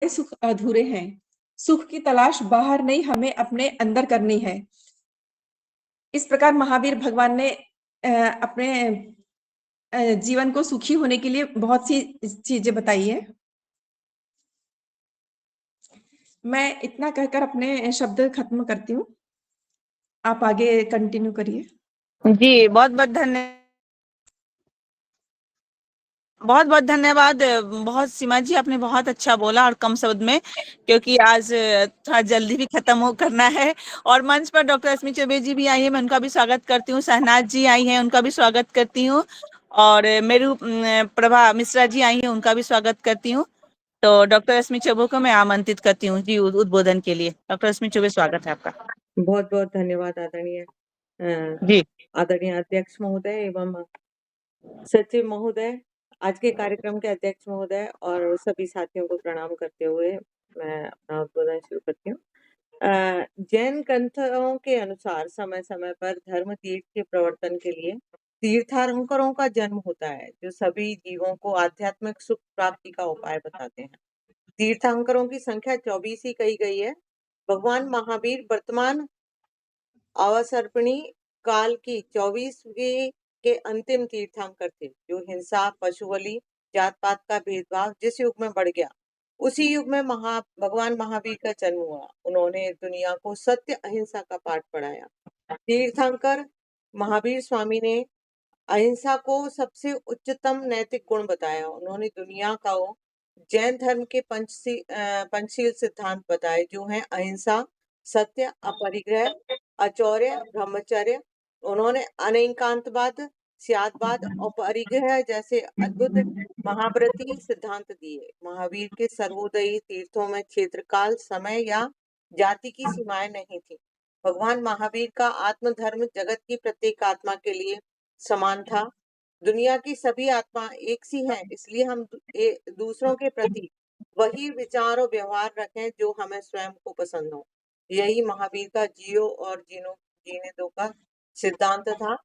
सुख अधूरे हैं। सुख की तलाश बाहर नहीं, हमें अपने अंदर करनी है। इस प्रकार महावीर भगवान ने अपने जीवन को सुखी होने के लिए बहुत सी चीजें बताई है। मैं इतना कहकर अपने शब्द खत्म करती हूँ। आप आगे कंटिन्यू करिए। जी, बहुत बहुत धन्यवाद। बहुत सीमा जी, आपने बहुत अच्छा बोला और कम शब्द में, क्योंकि आज थोड़ा जल्दी भी खत्म हो करना है। और मंच पर डॉक्टर अस्मी चौबे जी भी आई है, मैं उनका भी स्वागत करती हूँ। शहनाज जी आई हैं, उनका भी स्वागत करती हूँ। और मेरू प्रभा मिश्रा जी आई हैं, उनका भी स्वागत करती हूँ। तो डॉक्टर अस्मी चौबे को मैं आमंत्रित करती हूँ जी उद्बोधन के लिए। डॉक्टर अस्मी चौबे, स्वागत है आपका। बहुत बहुत धन्यवाद जी आदरणीय अध्यक्ष महोदय एवं सचिव महोदय, आज के कार्यक्रम के अध्यक्ष महोदय और सभी साथियों को प्रणाम करते हुए मैं अपना उद्बोधन शुरू करती हूँ। जैन ग्रंथों के अनुसार समय समय पर धर्म तीर्थ के प्रवर्तन के लिए तीर्थांकरों का जन्म होता है, जो सभी जीवों को आध्यात्मिक सुख प्राप्ति का उपाय बताते हैं। तीर्थांकरों की संख्या 24 ही कही गई है। भगवान महावीर वर्तमान अवसर्पिणी काल की 24वीं के अंतिम तीर्थंकर थे, जो हिंसा, पशु बलि, जात पात का भेदभाव जिस युग में बढ़ गया, उसी युग में भगवान महावीर का जन्म हुआ। उन्होंने दुनिया को सत्य अहिंसा का पाठ पढ़ाया। तीर्थंकर महावीर स्वामी ने अहिंसा को सबसे उच्चतम नैतिक गुण बताया। उन्होंने दुनिया को जैन धर्म के पंचशील सिद्धांत बताए, जो हैं अहिंसा, सत्य, अपरिग्रह, अचौर्य, ब्रह्मचर्य। उन्होंने अनेकांतवाद, स्यादवाद और परिग्रह जैसे अद्भुत महाव्रती सिद्धांत दिए। महावीर के सर्वोदयी तीर्थों में क्षेत्र, काल, समय या जाति की सीमाएं नहीं थी। भगवान महावीर का आत्मधर्म जगत की प्रत्येक आत्मा के लिए समान था। दुनिया की सभी आत्मा एक सी हैं, इसलिए हम दूसरों के प्रति वही विचार और व्यवहार रखें जो हमें स्वयं को पसंद हो। यही महावीर का जियो और जीने दो का सिद्धांत था।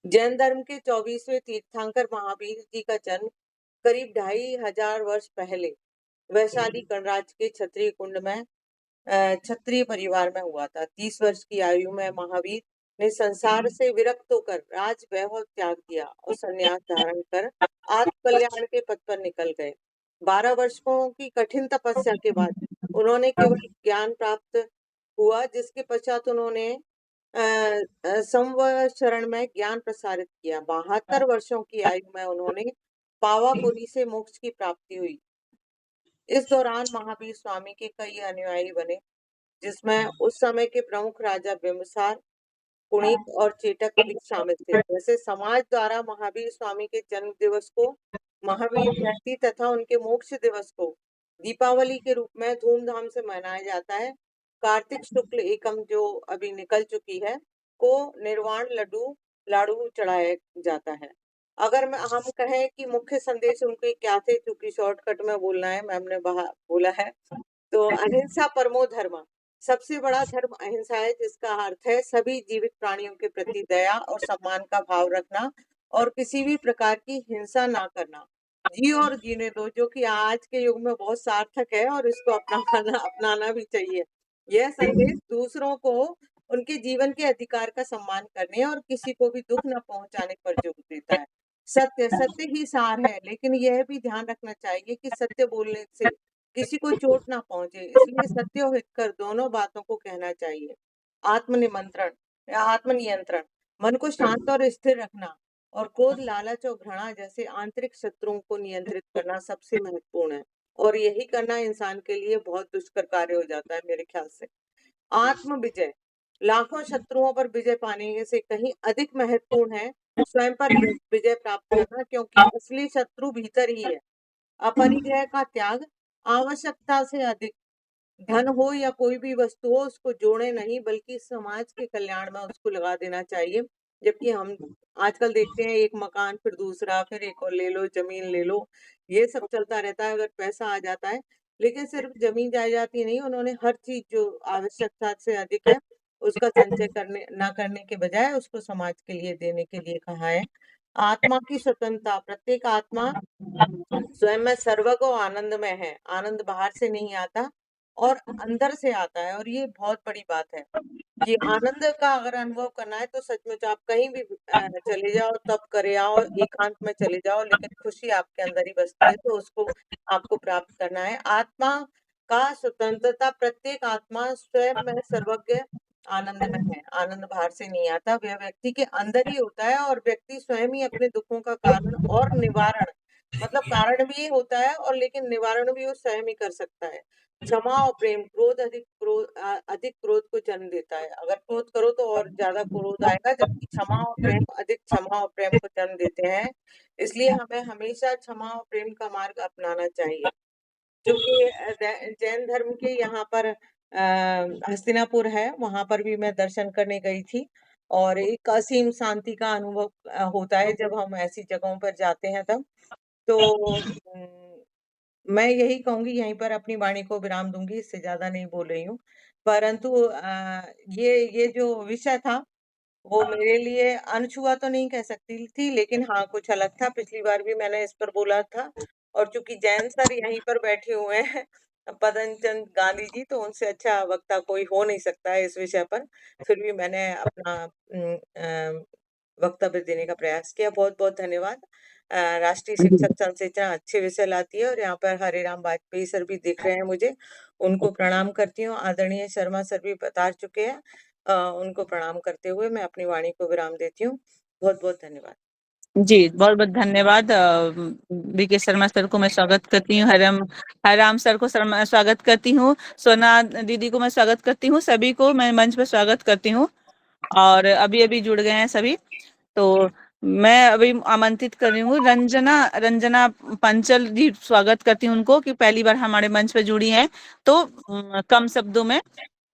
जैन धर्म के 24वें तीर्थंकर महावीर जी का जन्म करीब 2500 वर्ष पहले वैशाली गणराज्य के क्षत्रिय कुंड में क्षत्रिय परिवार में हुआ था। 30 वर्ष की आयु में महावीर ने संसार से विरक्त होकर राज वैभव त्याग दिया और संन्यास धारण कर आत्म कल्याण के पथ पर निकल गए। 12 वर्षों की कठिन तपस्या के बाद उन्होंने केवल ज्ञान प्राप्त हुआ, जिसके पश्चात उन्होंने संवत्सरण में ज्ञान प्रसारित किया। 72 वर्षों की आयु में उन्होंने पावापुरी से मोक्ष की प्राप्ति हुई। इस दौरान महावीर स्वामी के कई अनुयायी बने, जिसमें उस समय के प्रमुख राजा बिंबिसार, कुणिक और चेटक भी शामिल थे। वैसे समाज द्वारा महावीर स्वामी के जन्म दिवस को महावीर जयंती तथा उनके मोक्ष दिवस को दीपावली के रूप में धूमधाम से मनाया जाता है। कार्तिक शुक्ल एकम, जो अभी निकल चुकी है, को निर्वाण लाडू चढ़ाया जाता है। अगर हम कहें कि मुख्य संदेश उनके क्या थे, क्योंकि शॉर्टकट में बोलना है, मैम ने बोला है, तो अहिंसा परमो धर्म, सबसे बड़ा धर्म अहिंसा है, जिसका अर्थ है सभी जीवित प्राणियों के प्रति दया और सम्मान का भाव रखना और किसी भी प्रकार की हिंसा ना करना। जियो और जीने दो, जो कि आज के युग में बहुत सार्थक है और इसको अपनाना भी चाहिए। यह संदेश दूसरों को उनके जीवन के अधिकार का सम्मान करने और किसी को भी दुख न पहुंचाने पर जोर देता है। सत्य ही सार है, लेकिन यह भी ध्यान रखना चाहिए कि सत्य बोलने से किसी को चोट ना पहुंचे, इसलिए सत्य और हितकर दोनों बातों को कहना चाहिए। आत्मनियंत्रण, मन को शांत और स्थिर रखना और क्रोध, लालच और घृणा जैसे आंतरिक शत्रुओं को नियंत्रित करना सबसे महत्वपूर्ण है, और यही करना इंसान के लिए बहुत दुष्कर कार्य हो जाता है मेरे ख्याल से। आत्म विजय, लाखों शत्रुओं पर विजय पाने से कहीं अधिक महत्वपूर्ण है स्वयं पर विजय प्राप्त करना, क्योंकि असली शत्रु भीतर ही है। अपरिग्रह का त्याग, आवश्यकता से अधिक धन हो या कोई भी वस्तु हो, उसको जोड़े नहीं, बल्कि समाज के कल्याण में उसको लगा देना चाहिए। जबकि हम आजकल देखते हैं, एक मकान फिर दूसरा, फिर एक और ले लो, जमीन ले लो, ये सब चलता रहता है अगर पैसा आ जाता है। लेकिन सिर्फ जमीन जायदाद ही नहीं, उन्होंने हर चीज जो आवश्यकता से अधिक है उसका संचय करने के बजाय उसको समाज के लिए देने के लिए कहा है। आत्मा की स्वतंत्रता, प्रत्येक आत्मा स्वयं में सर्वगो आनंदमय है। आनंद बाहर से नहीं आता और अंदर से आता है, और ये बहुत बड़ी बात है कि आनंद का अगर अनुभव करना है तो सचमुच आप कहीं भी चले जाओ, तप करे आओ, एकांत में चले जाओ, लेकिन खुशी आपके अंदर ही बसती है, तो उसको आपको प्राप्त करना है। आत्मा का स्वतंत्रता, प्रत्येक आत्मा स्वयं में सर्वज्ञ आनंद में है। आनंद बाहर से नहीं आता, वह व्यक्ति के अंदर ही होता है, और व्यक्ति स्वयं ही अपने दुखों का कारण और निवारण, मतलब कारण भी होता है और लेकिन निवारण भी वो स्वयं ही कर सकता है। क्षमा और प्रेम, अधिक क्रोध को जन्म देता है। अगर क्रोध करो तो और ज्यादा क्रोध आएगा, जबकि क्षमा और प्रेम अधिक क्षमा और प्रेम को जन्म देते हैं। इसलिए हमें हमेशा क्षमा और प्रेम का मार्ग अपनाना चाहिए। जो कि जैन धर्म के यहाँ पर हस्तिनापुर है, वहां पर भी मैं दर्शन करने गई थी, और एक असीम शांति का अनुभव होता है जब हम ऐसी जगहों पर जाते हैं तब। तो मैं यही कहूंगी, यहीं पर अपनी वाणी को विराम दूंगी, इससे ज्यादा नहीं बोल रही हूँ। परंतु ये जो विषय था वो मेरे लिए अनछुआ तो नहीं कह सकती थी, लेकिन हाँ कुछ अलग था। पिछली बार भी मैंने इस पर बोला था, और चूंकि जैन सर यहीं पर बैठे हुए हैं, पदम चंद गांधी जी, तो उनसे अच्छा वक्ता कोई हो नहीं सकता है इस विषय पर। फिर भी मैंने अपना वक्तव्य देने का प्रयास किया। बहुत बहुत धन्यवाद। राष्ट्रीय शिक्षक संघ से इतना अच्छे विषय लाती है, और यहाँ पर हरे राम वाजपेयी सर भी दिख रहे हैं मुझे, उनको प्रणाम करती हूँ। आदरणीय शर्मा सर भी बता चुके हैं, उनको प्रणाम करते हुए मैं अपनी वाणी को विराम देती हूँ। बहुत बहुत धन्यवाद। जी, बहुत बहुत धन्यवाद। बीके शर्मा सर को मैं स्वागत करती हूँ, हरराम सर को स्वागत करती हूँ, सोना दीदी को मैं स्वागत करती हूँ, सभी को मैं मंच पर स्वागत करती हूँ, और अभी अभी जुड़ गए हैं सभी। तो मैं अभी आमंत्रित कर रही हूँ रंजना पंचल जी, स्वागत करती हूँ उनको कि पहली बार हमारे मंच पर जुड़ी हैं, तो कम शब्दों में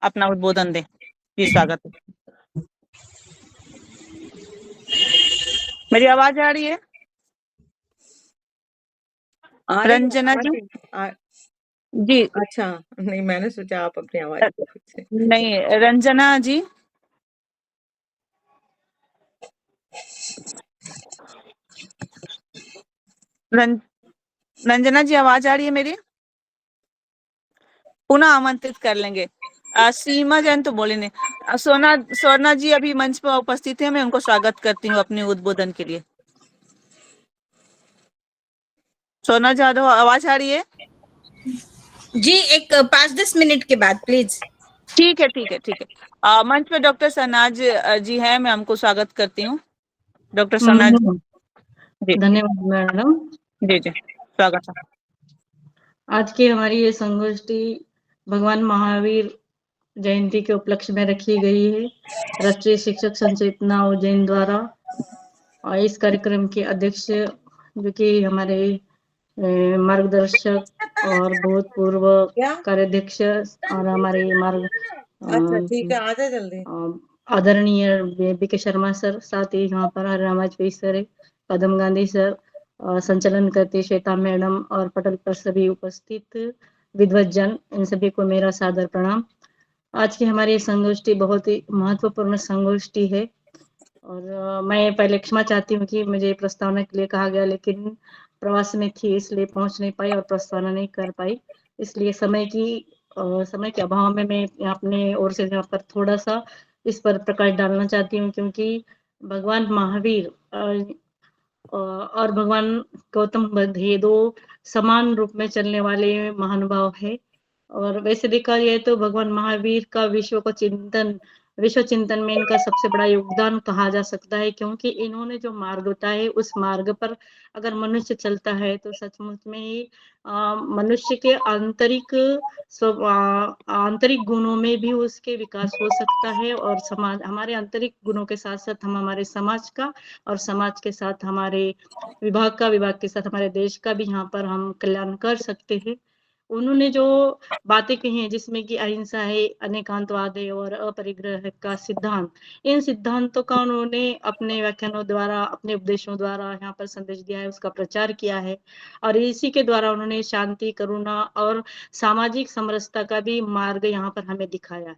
अपना उद्बोधन दें। जी, स्वागत है। मेरी आवाज आ रही है रंजना जी? जी अच्छा, नहीं मैंने सोचा आप अपनी आवाज को पूछे। नहीं, रंजना जी। रंजना जी, आवाज आ रही है मेरी? पुनः आमंत्रित कर लेंगे। सीमा जैन तो बोले नहीं। सोना जी अभी मंच पर उपस्थित है, मैं उनको स्वागत करती हूँ अपने उद्बोधन के लिए। सोना जादव, आवाज आ रही है? जी, एक 5-10 मिनट के बाद प्लीज। ठीक है, ठीक है, ठीक है। मंच पे डॉक्टर शहनाज जी हैं, मैं हमको स्वागत करती हूँ। डॉक्टर शहनाज जी, धन्यवाद मैडम। जी जी, स्वागत है। आज की हमारी ये संगोष्ठी भगवान महावीर जयंती के उपलक्ष्य में रखी गई है, राष्ट्रीय शिक्षक संघ चेतना उज्जैन द्वारा। और इस कार्यक्रम के अध्यक्ष जो कि हमारे मार्गदर्शक और भूतपूर्व कार्याध्यक्ष और हमारे अच्छा ठीक है, आ जाए जल्दी। आदरणीय बीके शर्मा सर, साथ ही यहाँ पर हरराम वाजपेयी सर, पदम गांधी सर, संचालन करती श्वेता मैडम, और पटल पर सभी उपस्थित विद्वज्जन, इन सभी को मेरा सादर प्रणाम। आज की हमारी संगोष्ठी बहुत ही महत्वपूर्ण संगोष्ठी है, और मैं पहले क्षमा चाहती हूँ कि मुझे प्रस्तावना के लिए कहा गया, लेकिन प्रवास में थी इसलिए पहुंच नहीं पाई और प्रस्तावना नहीं कर पाई। इसलिए समय के अभाव में मैं अपने ओर से यहाँ पर थोड़ा सा इस पर प्रकाश डालना चाहती हूँ, क्योंकि भगवान महावीर और भगवान गौतम बुद्ध, ये दो समान रूप में चलने वाले महानुभाव है। और वैसे देखा जाए तो भगवान महावीर का विश्व चिंतन में इनका सबसे बड़ा योगदान कहा जा सकता है, क्योंकि इन्होंने जो मार्ग बताया है उस मार्ग पर अगर मनुष्य चलता है तो सचमुच में ही मनुष्य के आंतरिक गुणों में भी उसके विकास हो सकता है, और हमारे आंतरिक गुणों के साथ साथ हम हमारे समाज का, और समाज के साथ हमारे विभाग के साथ हमारे देश का भी यहाँ पर हम कल्याण कर सकते हैं। उन्होंने जो बातें कही हैं, जिसमें कि अहिंसा है, अनेकांतवाद है और अपरिग्रह का सिद्धांत, इन सिद्धांतों का उन्होंने अपने व्याख्यानों द्वारा, अपने उपदेशों द्वारा यहाँ पर संदेश दिया है, उसका प्रचार किया है, और इसी के द्वारा उन्होंने शांति, करुणा और सामाजिक समरसता का भी मार्ग यहाँ पर हमें दिखाया है।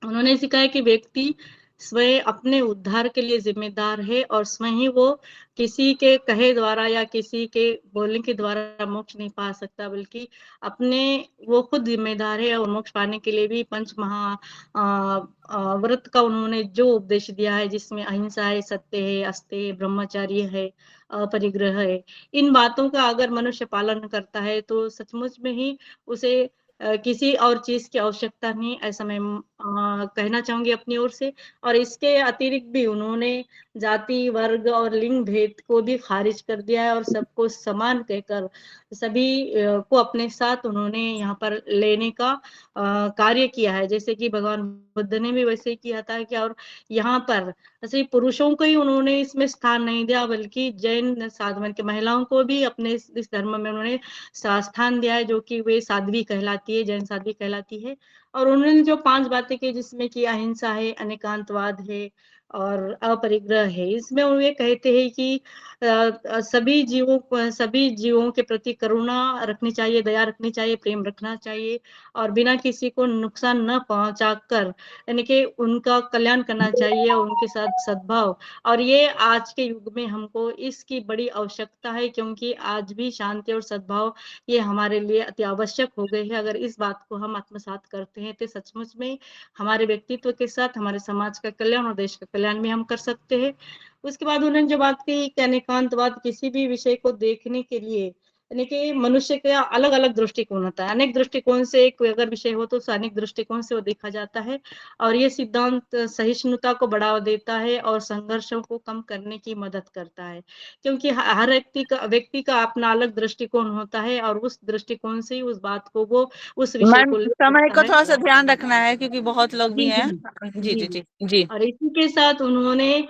उन्होंने सिखाया कि व्यक्ति स्वयं अपने उद्धार के लिए जिम्मेदार है और स्वयं ही वो किसी के कहे द्वारा या किसी के बोलने के द्वारा मोक्ष नहीं पा सकता, बल्कि अपने वो खुद जिम्मेदार है। और मोक्ष पाने के लिए भी पंच महा व्रत का उन्होंने जो उपदेश दिया है, जिसमें अहिंसा है, सत्य है, अस्तेय है, ब्रह्मचर्य है, अपरिग्रह है, इन बातों का अगर मनुष्य पालन करता है तो सचमुच में ही उसे किसी और चीज की आवश्यकता नहीं, ऐसा मैं कहना चाहूंगी अपनी ओर से। और इसके अतिरिक्त भी उन्होंने जाति, वर्ग और लिंग भेद को भी खारिज कर दिया है और सबको समान कहकर सभी को अपने साथ उन्होंने यहाँ पर लेने का कार्य किया है। जैसे कि भगवान बुद्ध ने भी वैसे ही किया था कि, और यहाँ पर सिर्फ पुरुषों को ही उन्होंने इसमें स्थान नहीं दिया, बल्कि जैन साधवन के महिलाओं को भी अपने इस धर्म में उन्होंने स्थान दिया है, जो कि वे साध्वी कहलाती है, जैन साध्वी कहलाती है। और उन्होंने जो 5 बातें की, जिसमें कि अहिंसा है, अनेकांतवाद है और अपरिग्रह है, इसमें वो ये कहते हैं कि सभी जीवों के प्रति करुणा रखनी चाहिए, दया रखनी चाहिए, प्रेम रखना चाहिए और बिना किसी को नुकसान न पहुंचाकर यानी कि उनका कल्याण करना चाहिए और उनके साथ सद्भाव। और ये आज के युग में हमको इसकी बड़ी आवश्यकता है, क्योंकि आज भी शांति और सद्भाव ये हमारे लिए अति आवश्यक हो गए हैं। अगर इस बात को हम आत्मसात करते हैं तो सचमुच में हमारे व्यक्तित्व के साथ हमारे समाज का कल्याण और देश का कल्याण भी हम कर सकते हैं। उसके बाद उन्होंने जो बात की कि अनेकांतवाद, किसी भी विषय को देखने के लिए यानी कि मनुष्य का अलग अलग दृष्टिकोण होता है। अनेक दृष्टिकोण से एक अगर विषय हो तो उसे अनेक दृष्टिकोण से वो देखा जाता है और ये सिद्धांत सहिष्णुता को बढ़ावा देता है और संघर्षों को कम करने की मदद करता है, क्योंकि हर व्यक्ति का अपना अलग दृष्टिकोण होता है और उस दृष्टिकोण से ही उस बात को वो उस विषय को ले समय सकता को है। थोड़ा सा ध्यान रखना है क्योंकि बहुत लोग भी हैं। जी जी जी जी। और इसी के साथ उन्होंने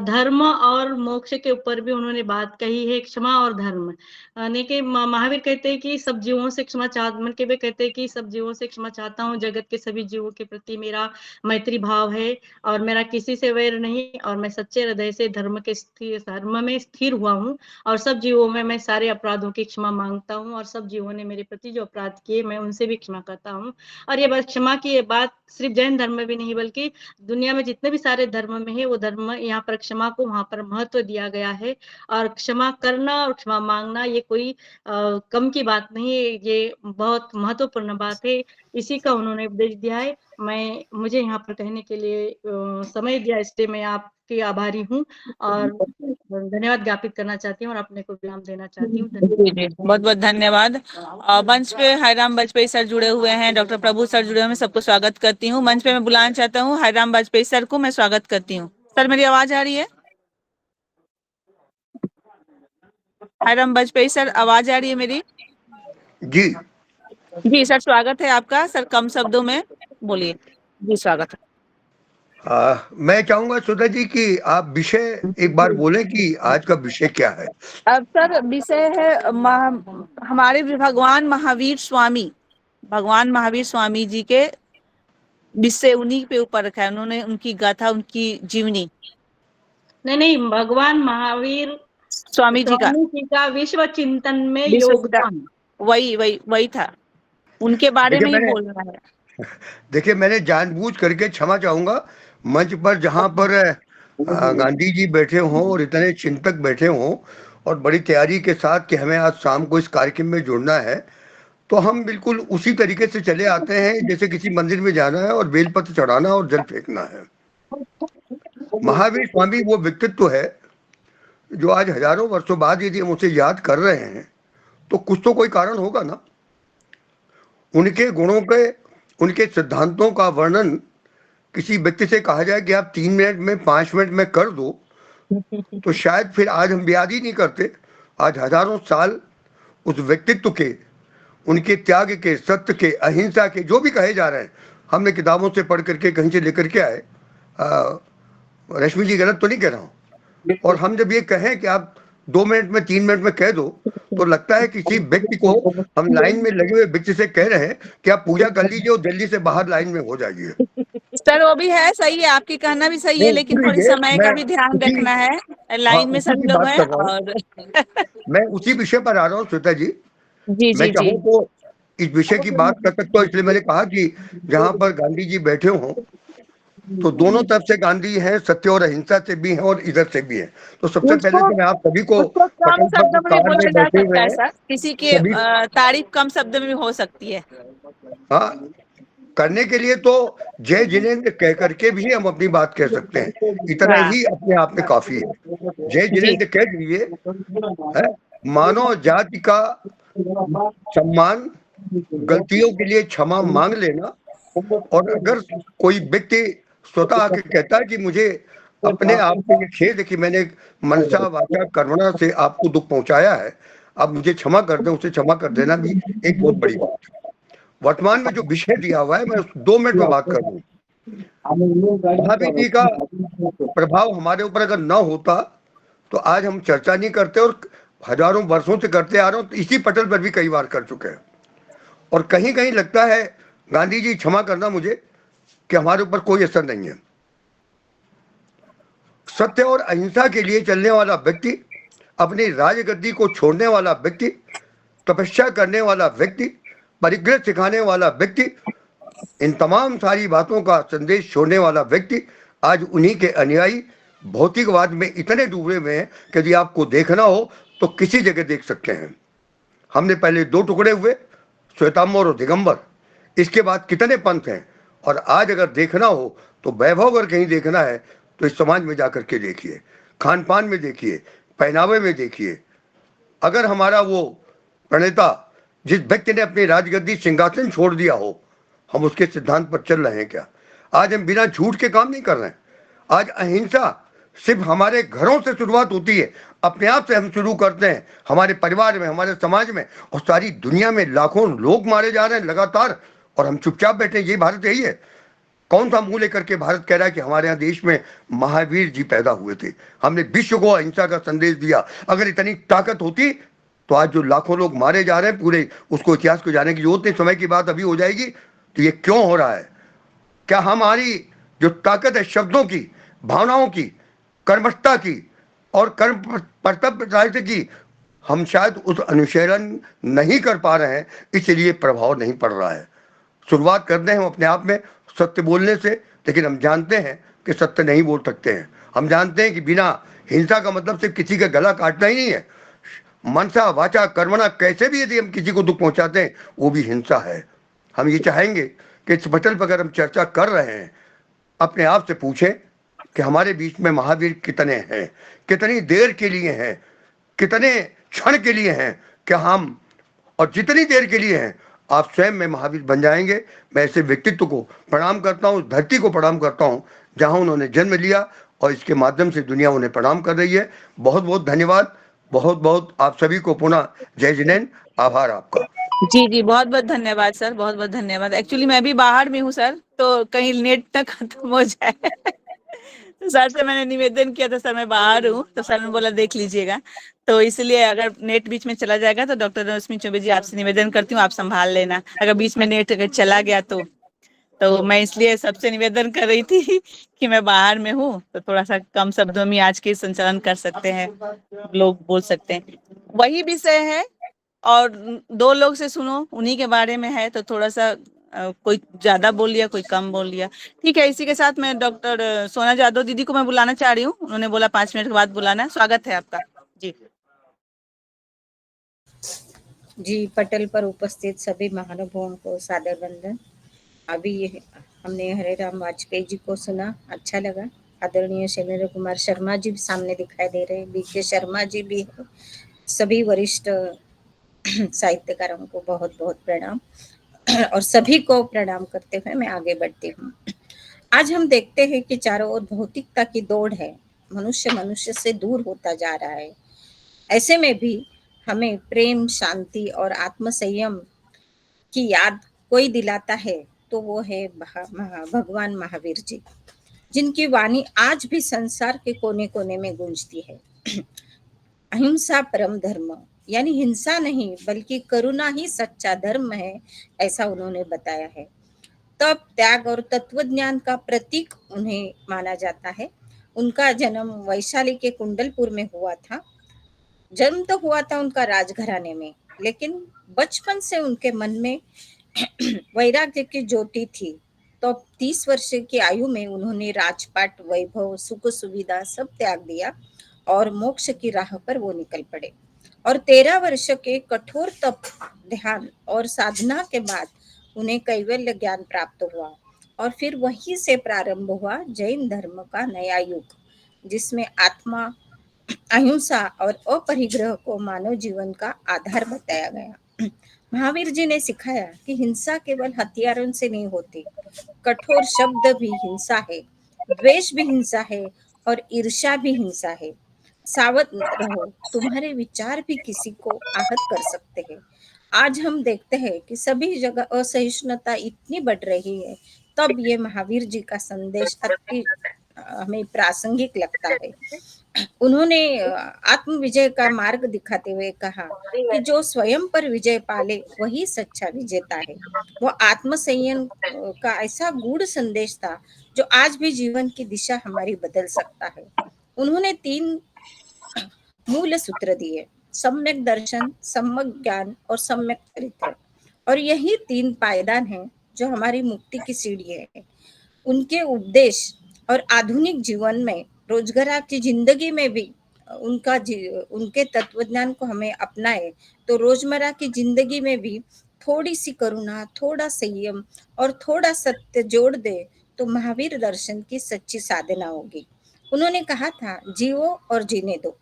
धर्म और मोक्ष के ऊपर भी उन्होंने बात कही है, क्षमा और धर्म। यानी कि महावीर कहते हैं कि सब जीवों से क्षमा मन के वे कहते हैं कि सब जीवों से क्षमा चाहता हूँ, जगत के सभी जीवों के प्रति मेरा मैत्री भाव है और मेरा किसी से वैर नहीं, और मैं सच्चे हृदय से धर्म में स्थिर हुआ हूँ और सब जीवों में मैं सारे अपराधों की क्षमा मांगता हूँ और सब जीवों ने मेरे प्रति जो अपराध किए मैं उनसे भी क्षमा करता हूँ। और ये क्षमा की ये बात सिर्फ जैन धर्म में भी नहीं, बल्कि दुनिया में जितने भी सारे धर्म में है वो धर्म यहाँ पर क्षमा को वहां पर महत्व दिया गया है। और क्षमा करना और क्षमा मांगना ये कोई कम की बात नहीं है, ये बहुत महत्वपूर्ण बात है। इसी का उन्होंने उपदेश दिया है। मुझे यहाँ पर कहने के लिए समय दिया, इसलिए मैं आपकी आभारी हूँ और धन्यवाद ज्ञापित करना चाहती हूँ और अपने को विराम देना चाहती हूँ। जी बहुत बहुत धन्यवाद। मंच पे हरिराम वाजपेयी सर जुड़े हुए हैं, डॉक्टर प्रभु सर जुड़े हुए हैं, सबको स्वागत करती हूँ। मंच पे मैं बुलाना चाहता हूँ हरिराम वाजपेयी सर को, मैं स्वागत करती हूँ। सर मेरी आवाज आ रही है? हरिराम वाजपेयी सर आवाज आ रही है मेरी? जी जी सर स्वागत है आपका। सर कम शब्दों में बोलिए। जी स्वागत है। मैं चाहूंगा सुधा जी कि आप विषय एक बार बोलें कि आज का विषय क्या है। अब सर विषय है हमारे भगवान महावीर स्वामी जी के विषय उन्हीं पे ऊपर रखा है, उन्होंने उनकी गाथा, उनकी जीवनी। नहीं, भगवान महावीर स्वामी जी का विश्व चिंतन में योगदान, वही था, उनके बारे में ही बोल रहा है। देखिए मैंने जानबूझ करके क्षमा चाहूंगा मंच पर जहां पर गांधी जी बैठे हों और इतने चिंतक बैठे हों और बड़ी तैयारी के साथ कि हमें आज शाम को इस कार्यक्रम में जुड़ना है, तो हम बिल्कुल उसी तरीके से चले आते हैं जैसे किसी मंदिर में जाना है और बेलपत्र चढ़ाना और जल फेंकना है। महावीर स्वामी वो व्यक्तित्व है जो आज हजारों वर्षों बाद यदि हम उसे याद कर रहे हैं तो कुछ तो कोई कारण होगा ना। उनके गुणों के, उनके सिद्धांतों का वर्णन किसी व्यक्ति से कहा जाए कि आप 3 मिनट में 5 मिनट में कर दो तो शायद फिर आज हम याद ही नहीं करते। आज हजारों साल उस व्यक्तित्व के, उनके त्याग के, सत्य के, अहिंसा के, जो भी कहे जा रहे हैं, हमने किताबों से पढ़ करके कहीं से लेकर के आए। रश्मि जी गलत तो नहीं कह रहा हूँ। और हम जब ये कहें कि आप 2 मिनट में 3 मिनट में कह दो तो लगता है किसी व्यक्ति को हम लाइन में लगे हुए व्यक्ति से कह रहे हैं कि आप पूजा कर लीजिए और जल्दी से बाहर लाइन में हो जाइए। सर वो भी है, सही है, आपकी कहना भी सही है, लेकिन थोड़ी समय का भी ध्यान रखना है, लाइन में सभी लोग हैं। और मैं उसी विषय पर आ रहा हूँ श्वेता जी। जी मैं चाहूँ तो इस विषय की बात कर सकता हूँ, इसलिए मैंने कहा कि जहाँ पर गांधी जी बैठे हों तो दोनों तरफ से गांधी हैं, सत्य और अहिंसा से भी हैं और इधर से भी हैं। तो सबसे पहले उसको तो मैं आप सभी को उसको कम पटल पर शब्दों में भी कार बोला में जा बैठे सकता हुए है हैं सर, किसी की सभी। तारीफ कम शब्द में भी हो सकती है। हाँ, करने के लिए तो जय जिनेंद्र कह करके भी हम अपनी बात कह सकते हैं, इतना हाँ ही अपने आप में काफी है। जय जी जिनेंद्र कह दीजिए, है, मानव जाति का सम्मान, गलतियों के लिए क्षमा मांग लेना। और अगर कोई व्यक्ति स्वतः आके कहता है कि मुझे अपने आप से ये खेद है कि मैंने मनसा वाचा कर्मणा से आपको दुख पहुंचाया है, आप मुझे क्षमा कर दें, उसे क्षमा कर देना भी एक बहुत बड़ी बात है। वर्तमान में जो विषय दिया हुआ है, मैं 2 मिनट में बात कर दूं। महावीर जी का प्रभाव हमारे ऊपर अगर न होता तो आज हम चर्चा नहीं करते, और हजारों वर्षों से करते आ रहे हो, तो इसी पटल पर भी कई बार कर चुके हैं। और कहीं कहीं लगता है, गांधी जी क्षमा करना मुझे, कि हमारे ऊपर कोई असर नहीं है। सत्य और अहिंसा के लिए चलने वाला व्यक्ति, अपनी राजगद्दी को छोड़ने वाला व्यक्ति, तपस्या करने वाला व्यक्ति, परिग्रह सिखाने वाला व्यक्ति, इन तमाम सारी बातों का संदेश छोड़ने वाला व्यक्ति आज उन्हीं के अनुयायी भौतिकवाद में इतने डूबे हुए हैं कि यदि आपको देखना हो तो किसी जगह देख सकते हैं। हमने पहले 2 टुकड़े हुए, श्वेतांबर और दिगंबर, इसके बाद कितने पंथ हैं। और आज अगर देखना हो तो वैभव अगर कहीं देखना है तो इस समाज में जाकर के देखिए, खान पान में देखिए, पहनावे में देखिए। अगर हमारा वो प्रणेता, जिस व्यक्ति ने अपनी राजगद्दी सिंहासन छोड़ दिया हो, हम उसके सिद्धांत पर चल रहे हैं क्या? आज हम बिना झूठ के काम नहीं कर रहे हैं। आज अहिंसा सिर्फ हमारे घरों से शुरुआत होती है, अपने आप से हम शुरू करते हैं, हमारे परिवार में, हमारे समाज में, और सारी दुनिया में लाखों लोग मारे जा रहे हैं लगातार, और हम चुपचाप बैठे। ये भारत यही है? कौन सा मुंह लेकर के भारत कह रहा है कि हमारे यहाँ देश में महावीर जी पैदा हुए थे, हमने विश्व को अहिंसा का संदेश दिया? अगर इतनी ताकत होती तो आज जो लाखों लोग मारे जा रहे हैं, पूरे उसको इतिहास को जाने की जरूरत नहीं, समय की बात अभी हो जाएगी। तो ये क्यों हो रहा है? क्या हमारी जो ताकत है शब्दों की, भावनाओं की, कर्मठता की और कर्म कर्तव्य की, हम शायद उस अनुशीलन नहीं कर पा रहे हैं, इसलिए प्रभाव नहीं पड़ रहा है। शुरुआत करते हैं हम अपने आप में सत्य बोलने से, लेकिन हम जानते हैं कि सत्य नहीं बोल सकते हैं। हम जानते हैं कि बिना हिंसा का मतलब सिर्फ किसी का गला काटना ही नहीं है। मनसा वाचा कर्मणा कैसे भी यदि हम किसी को दुख पहुंचाते हैं, वो भी हिंसा है। हम ये चाहेंगे कि इस पटल पर अगर हम चर्चा कर रहे हैं, अपने आप से पूछें कि हमारे बीच में महावीर कितने हैं, कितनी देर के लिए हैं, कितने क्षण के लिए हैं, क्या हम, और जितनी देर के लिए हैं, आप स्वयं में महावीर बन जाएंगे। मैं ऐसे व्यक्तित्व को प्रणाम करता हूँ, धरती को प्रणाम करता हूँ जहां उन्होंने जन्म लिया, और इसके माध्यम से दुनिया उन्हें प्रणाम कर रही है। बहुत बहुत धन्यवाद, बहुत बहुत आप सभी को पुनः जय जिनेंद्र, आभार आपका। जी जी, बहुत बहुत धन्यवाद सर, बहुत बहुत धन्यवाद। एक्चुअली मैं भी बाहर में हूँ सर, तो कहीं नेट ना खत्म हो जाए तो सर से मैंने निवेदन किया था, सर मैं बाहर हूँ, तो सर ने बोला देख लीजिएगा, तो इसलिए अगर नेट बीच में चला जाएगा तो डॉक्टर रश्मि चौबे जी आपसे निवेदन करती हूँ, आप संभाल लेना अगर बीच में नेट अगर चला गया तो मैं इसलिए सबसे निवेदन कर रही थी कि मैं बाहर में हूँ, तो थोड़ा सा कम शब्दों में आज के संचालन कर सकते हैं, लोग बोल सकते हैं। वही विषय है और 2 लोग से सुनो, उन्हीं के बारे में है, तो थोड़ा सा कोई ज्यादा बोल लिया, कोई कम बोल लिया, ठीक है। इसी के साथ मैं डॉक्टर सोना जादव दीदी को मैं बुलाना चाह रही हूँ, उन्होंने बोला 5 मिनट के बाद बुलाना है। स्वागत है आपका जी। जी, पटल पर उपस्थित सभी महानुभावों को सादर वंदन। अभी हमने हरे राम वाजपेयी जी को सुना, अच्छा लगा। आदरणीय शैलेंद्र कुमार शर्मा जी भी सामने दिखाई दे रहे हैं, बीके शर्मा जी भी है। सभी वरिष्ठ साहित्यकारों को बहुत बहुत प्रणाम और सभी को प्रणाम करते हुए मैं आगे बढ़ती हूँ। आज हम देखते हैं कि चारों ओर भौतिकता की दौड़ है, मनुष्य मनुष्य से दूर होता जा रहा है। ऐसे में भी हमें प्रेम, शांति और आत्मसंयम की याद कोई दिलाता है तो वो है भगवान महावीर जी, जिनकी वाणी आज भी संसार के कोने कोने में गूंजती है। अहिंसा परम धर्म, यानी हिंसा नहीं बल्कि करुणा ही सच्चा धर्म है, ऐसा उन्होंने बताया है। तप, त्याग और तत्वज्ञान का प्रतीक उन्हें माना जाता है। उनका जन्म वैशाली के कुंडलपुर में हुआ था। जन्म तो हुआ था उनका राजघराने में, लेकिन बचपन से उनके मन में वैराग्य की ज्योति थी। तो 30 वर्ष की आयु में उन्होंने राजपाट, वैभव, सुख सुविधा सब त्याग दिया और मोक्ष की राह पर वो निकल पड़े। और 13 वर्ष के कठोर तप, ध्यान और साधना के बाद उन्हें कैवल्य ज्ञान प्राप्त हुआ और फिर वहीं से प्रारंभ हुआ जैन धर्म का नया युग, जिसमें आत्मा, अहिंसा और अपरिग्रह को मानव जीवन का आधार बताया गया। महावीर जी ने सिखाया कि हिंसा केवल हथियारों से नहीं होती, कठोर शब्द भी हिंसा है, द्वेष भी हिंसा है और ईर्ष्या भी हिंसा है। सावध रहो, तुम्हारे विचार भी किसी को आहत कर सकते हैं। आज हम देखते हैं कि सभी जगह असहिष्णुता इतनी बढ़ रही है, तब ये महावीर जी का संदेश अति हमें प्रासंगिक लगता है। उन्होंने आत्म विजय का मार्ग दिखाते हुए कहा कि जो स्वयं पर विजय पाले वही सच्चा विजेता है। वो आत्म संयम का ऐसा गूढ़ संदेश था जो आज भी जीवन की दिशा हमारी बदल सकता है। उन्होंने 3 मूल सूत्र दिए: सम्यक दर्शन, सम्यक ज्ञान और सम्यक चरित्र। और यही 3 पायदान हैं जो हमारी मुक्ति की सीढ़ी है। उनके उपदेश और आधुनिक जीवन में, रोजगार की जिंदगी में भी उनके तत्वज्ञान को हमें अपनाए तो रोजमर्रा की जिंदगी में भी थोड़ी सी करुणा, थोड़ा संयम और थोड़ा सत्य जोड़ दे तो महावीर दर्शन की सच्ची साधना होगी। उन्होंने कहा था, जियो और जीने दो।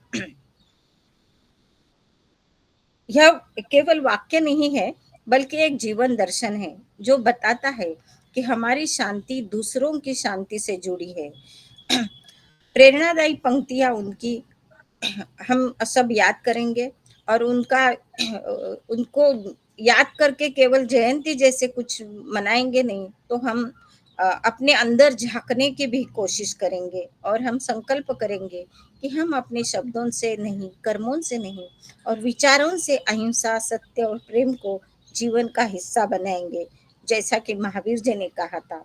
यह केवल वाक्य नहीं है बल्कि एक जीवन दर्शन है जो बताता है कि हमारी शांति दूसरों की शांति से जुड़ी है। प्रेरणादायी पंक्तियां उनकी हम सब याद करेंगे और उनको याद करके केवल जयंती जैसे कुछ मनाएंगे नहीं, तो हम अपने अंदर झांकने की भी कोशिश करेंगे और हम संकल्प करेंगे कि हम अपने शब्दों से नहीं, कर्मों से नहीं और विचारों से अहिंसा, सत्य और प्रेम को जीवन का हिस्सा बनाएंगे, जैसा कि महावीर जी ने कहा था।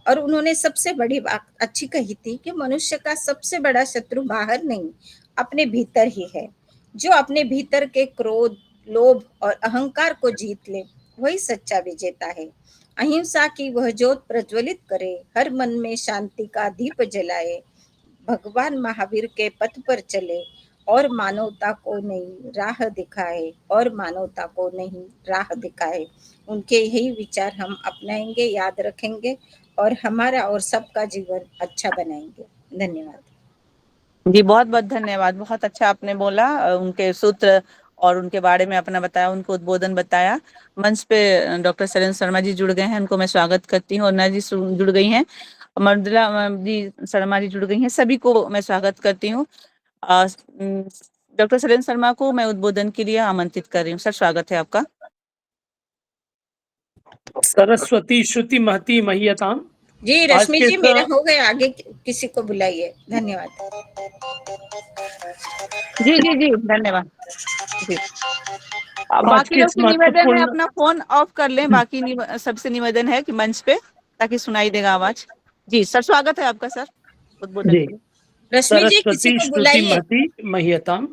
और उन्होंने सबसे बड़ी बात अच्छी कही थी कि मनुष्य का सबसे बड़ा शत्रु बाहर नहीं, अपने भीतर ही है। जो अपने भीतर के क्रोध, लोभ और अहंकार को जीत ले वही सच्चा विजेता है। अहिंसा की वह ज्योत प्रज्वलित करे, हर मन में शांति का दीप जलाए, भगवान महावीर के पथ पर चले और मानवता को नई राह दिखाए और मानवता को नहीं राह दिखाए। उनके यही विचार हम अपनाएंगे, याद रखेंगे और हमारा और सबका जीवन अच्छा बनाएंगे। धन्यवाद जी, बहुत बहुत धन्यवाद। बहुत अच्छा आपने बोला, उनके सूत्र और उनके बारे में अपना बताया, उनको उद्बोधन बताया। मंच पे डॉक्टर शैलेंद्र शर्मा जी जुड़ गए हैं, उनको मैं स्वागत करती हूँ। और नया जी जुड़ गई हैं, मृदुला जी शर्मा जी जुड़ गई हैं, सभी को मैं स्वागत करती हूँ। डॉक्टर शैलेंद्र शर्मा को मैं उद्बोधन के लिए आमंत्रित कर रही हूँ। सर, स्वागत है आपका। सरस्वती श्रुति महती महियताम। जी, रश्मि जी मेरा हो गया, आगे किसी को बुलाइए। धन्यवाद। जी जी जी, धन्यवाद जी। बाकी लोग से निवेदन है अपना फोन ऑफ कर लें। बाकी सबसे निवेदन है कि मंच पे, ताकि सुनाई देगा आवाज। जी सर, स्वागत है आपका सर उद्बोधन के लिए। रश्मि जी किसी को बुलाइए। महियताम।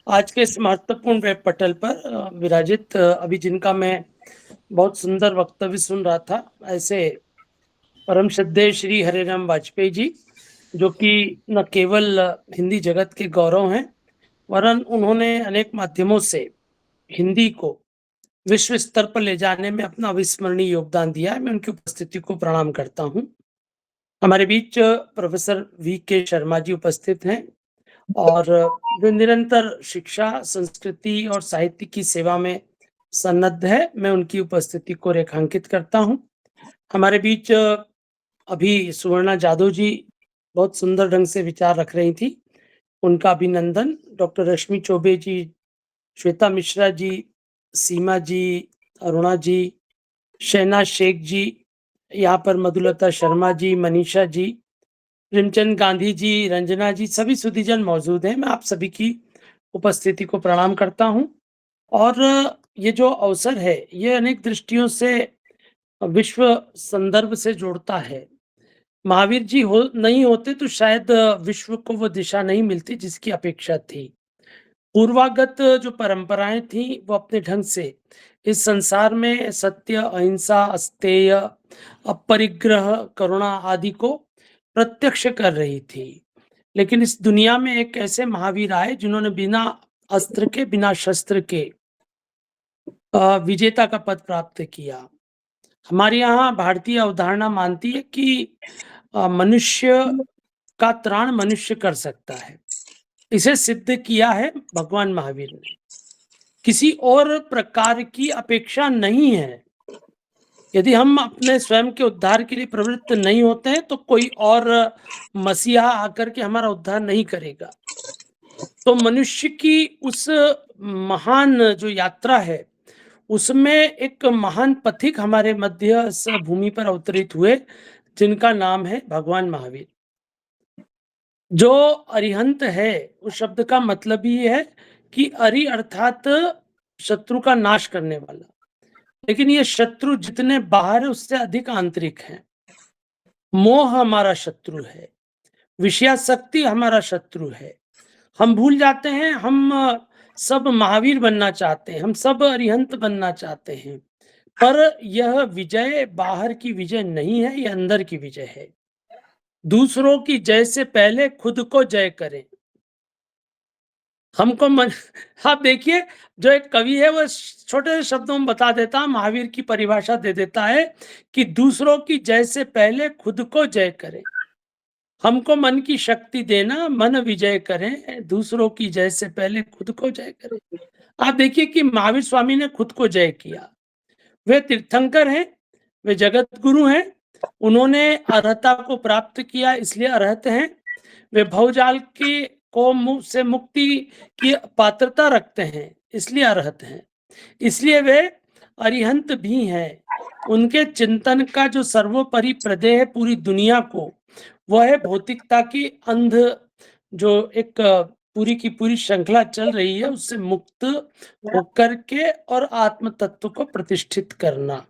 आज के इस महत्वपूर्ण वेब पटल पर विराजित अभी जिनका मैं बहुत सुंदर वक्तव्य सुन रहा था, ऐसे परम श्रद्धेय श्री हरिराम वाजपेयी जी, जो कि न केवल हिंदी जगत के गौरव हैं, वरन उन्होंने अनेक माध्यमों से हिंदी को विश्व स्तर पर ले जाने में अपना अविस्मरणीय योगदान दिया है। मैं उनकी उपस्थिति को प्रणाम करता हूं। हमारे बीच प्रोफेसर वी.के. शर्मा जी उपस्थित हैं और जो निरंतर शिक्षा, संस्कृति और साहित्य की सेवा में सन्नद्ध है, मैं उनकी उपस्थिति को रेखांकित करता हूं। हमारे बीच अभी सुवर्णा जादव जी बहुत सुंदर ढंग से विचार रख रही थी, उनका अभिनंदन। डॉक्टर रश्मि चौबे जी, श्वेता मिश्रा जी, सीमा जी, अरुणा जी, शहनाज शेख जी, यहाँ पर मधुलता शर्मा जी, मनीषा जी, प्रेमचंद गांधी जी, रंजना जी, सभी सुधीजन मौजूद हैं। मैं आप सभी की उपस्थिति को प्रणाम करता हूं। और ये जो अवसर है, ये अनेक दृष्टियों से विश्व संदर्भ से जोड़ता है। महावीर जी नहीं होते तो शायद विश्व को वो दिशा नहीं मिलती जिसकी अपेक्षा थी। पूर्वागत जो परंपराएं थी वो अपने ढंग से इस संसार में सत्य, अहिंसा, अस्तेय, अपरिग्रह, करुणा आदि को प्रत्यक्ष कर रही थी। लेकिन इस दुनिया में एक ऐसे महावीर आए जिन्होंने बिना अस्त्र के, बिना शस्त्र के विजेता का पद प्राप्त किया। हमारे यहाँ भारतीय अवधारणा मानती है कि मनुष्य का त्राण मनुष्य कर सकता है। इसे सिद्ध किया है भगवान महावीर ने। किसी और प्रकार की अपेक्षा नहीं है। यदि हम अपने स्वयं के उद्धार के लिए प्रवृत्त नहीं होते हैं तो कोई और मसीहा आकर के हमारा उद्धार नहीं करेगा। तो मनुष्य की उस महान जो यात्रा है उसमें एक महान पथिक हमारे मध्य इस भूमि पर अवतरित हुए, जिनका नाम है भगवान महावीर। जो अरिहंत है उस शब्द का मतलब ही है कि अरि अर्थात शत्रु का नाश करने वाला। लेकिन ये शत्रु जितने बाहर है उससे अधिक आंतरिक है। मोह हमारा शत्रु है, विषयासक्ति हमारा शत्रु है। हम भूल जाते हैं, हम सब महावीर बनना चाहते हैं, हम सब अरिहंत बनना चाहते हैं, पर यह विजय बाहर की विजय नहीं है, यह अंदर की विजय है। दूसरों की जय से पहले खुद को जय करें। हमको आप देखिए, जो एक कवि है वो छोटे से शब्दों में बता देता, महावीर की परिभाषा दे देता है कि दूसरों की जय से पहले खुद को जय करें। हमको मन की शक्ति देना, मन विजय करें, दूसरों की जय से पहले खुद को जय करें। आप देखिए कि महावीर स्वामी ने खुद को जय किया। वे तीर्थंकर हैं, वे जगत गुरु हैं, उन्होंने अर्हता को प्राप्त किया इसलिए अर्हत हैं। वे भवजाल की को से मुक्ति की पात्रता रखते हैं इसलिए अर्हत हैं। इसलिए वे अरिहंत भी हैं। उनके चिंतन का जो सर्वोपरि प्रदेय है पूरी दुनिया को, वह है भौतिकता की अंध जो एक पूरी की पूरी श्रृंखला चल रही है उससे मुक्त होकर के और आत्म तत्व को प्रतिष्ठित करना।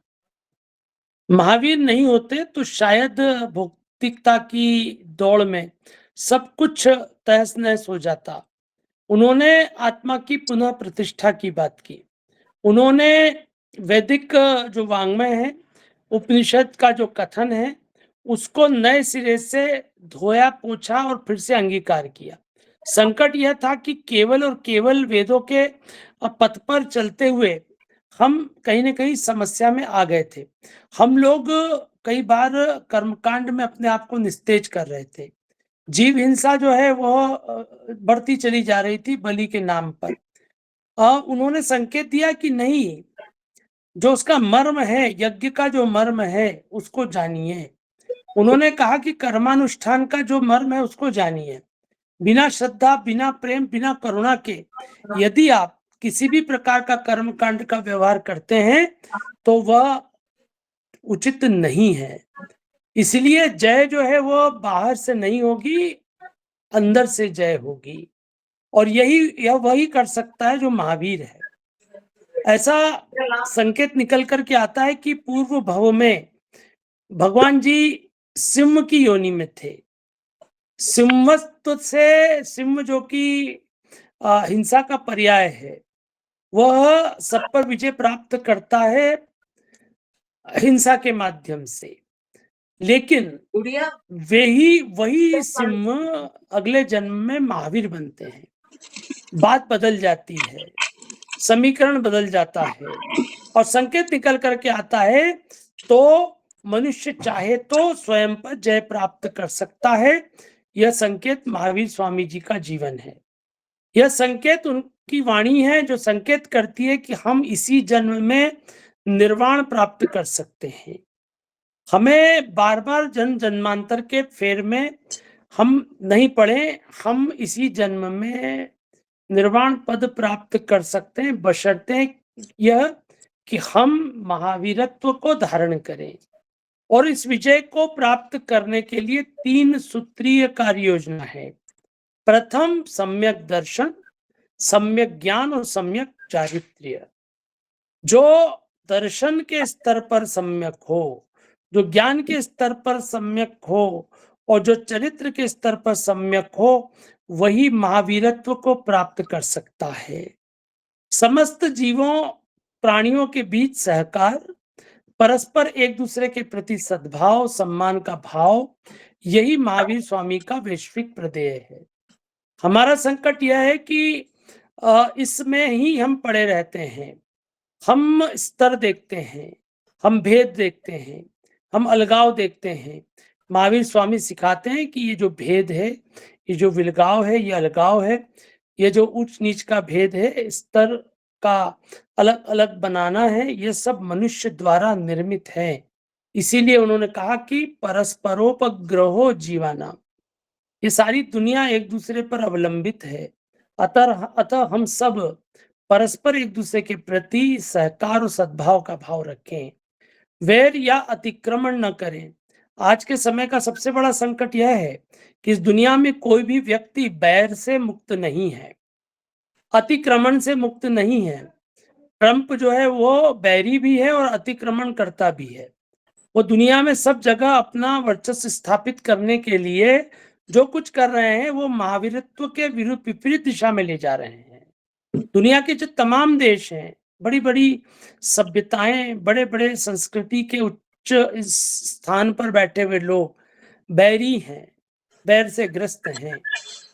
महावीर नहीं होते तो शायद भौतिकता की दौड़ में सब कुछ तहस नहस हो जाता। उन्होंने आत्मा की पुनः प्रतिष्ठा की बात की। उन्होंने वैदिक जो वाङ्मय है, उपनिषद का जो कथन है, उसको नए सिरे से धोया पोछा और फिर से अंगीकार किया। संकट यह था कि केवल और केवल वेदों के पथ पर चलते हुए हम कहीं न कहीं समस्या में आ गए थे। हम लोग कई बार कर्मकांड में अपने आप को निस्तेज कर रहे थे। जीव हिंसा जो है वह बढ़ती चली जा रही थी बलि के नाम पर। उन्होंने संकेत दिया कि नहीं, जो उसका मर्म है, यज्ञ का जो मर्म है उसको जानिए। उन्होंने कहा कि कर्मानुष्ठान का जो मर्म है उसको जानिए। बिना श्रद्धा, बिना प्रेम, बिना करुणा के यदि आप किसी भी प्रकार का कर्म कांड का व्यवहार करते हैं तो वह उचित नहीं है। इसलिए जय जो है वो बाहर से नहीं होगी, अंदर से जय होगी। और यह वही कर सकता है जो महावीर है। ऐसा संकेत निकल करके आता है कि पूर्व भव में भगवान जी सिंह की योनि में थे। सिंहत्व से, सिंह जो कि हिंसा का पर्याय है, वह सब पर विजय प्राप्त करता है हिंसा के माध्यम से। लेकिन वही सिंह अगले जन्म में महावीर बनते हैं। बात बदल जाती है, समीकरण बदल जाता है और संकेत निकल करके आता है। तो मनुष्य चाहे तो स्वयं पर जय प्राप्त कर सकता है। यह संकेत महावीर स्वामी जी का जीवन है। यह संकेत उनकी वाणी है जो संकेत करती है कि हम इसी जन्म में निर्वाण प्राप्त कर सकते हैं। हमें बार बार जन्म जन्मांतर के फेर में हम नहीं पड़े, हम इसी जन्म में निर्वाण पद प्राप्त कर सकते हैं, बशर्ते यह कि हम महावीरत्व को धारण करें। और इस विजय को प्राप्त करने के लिए 3 सूत्रीय कार्य योजना है। प्रथम सम्यक दर्शन, सम्यक ज्ञान और सम्यक चारित्र्य। जो दर्शन के स्तर पर सम्यक हो, जो ज्ञान के स्तर पर सम्यक हो और जो चरित्र के स्तर पर सम्यक हो, वही महावीरत्व को प्राप्त कर सकता है। समस्त जीवों प्राणियों के बीच सहकार, परस्पर एक दूसरे के प्रति सद्भाव, सम्मान का भाव, यही महावीर स्वामी का वैश्विक प्रत्यय है। हमारा संकट यह है कि इसमें ही हम पड़े रहते हैं। हम स्तर देखते हैं, हम भेद देखते हैं, हम अलगाव देखते हैं। महावीर स्वामी सिखाते हैं कि ये जो भेद है, ये जो विलगाव है, ये अलगाव है, ये जो ऊंच नीच का भेद है, स्तर का अलग अलग बनाना है, ये सब मनुष्य द्वारा निर्मित है। इसीलिए उन्होंने कहा कि परस्परोपग्रहो जीवाना, ये सारी दुनिया एक दूसरे पर अवलंबित है। अतः हम सब परस्पर एक दूसरे के प्रति सहकार और सद्भाव का भाव रखें, वैर या अतिक्रमण न करें। आज के समय का सबसे बड़ा संकट यह है कि इस दुनिया में कोई भी व्यक्ति बैर से मुक्त नहीं है, अतिक्रमण से मुक्त नहीं है। ट्रंप जो है वो बैरी भी है और अतिक्रमण करता भी है। वो दुनिया में सब जगह अपना वर्चस्व स्थापित करने के लिए जो कुछ कर रहे हैं वो महावीरत्व के विरुद्ध विपरीत दिशा में ले जा रहे हैं। दुनिया के जो तमाम देश हैं, बड़ी बड़ी सभ्यताएं, बड़े बड़े संस्कृति के उच्च स्थान पर बैठे हुए लोग बैरी हैं, बैर से ग्रस्त हैं,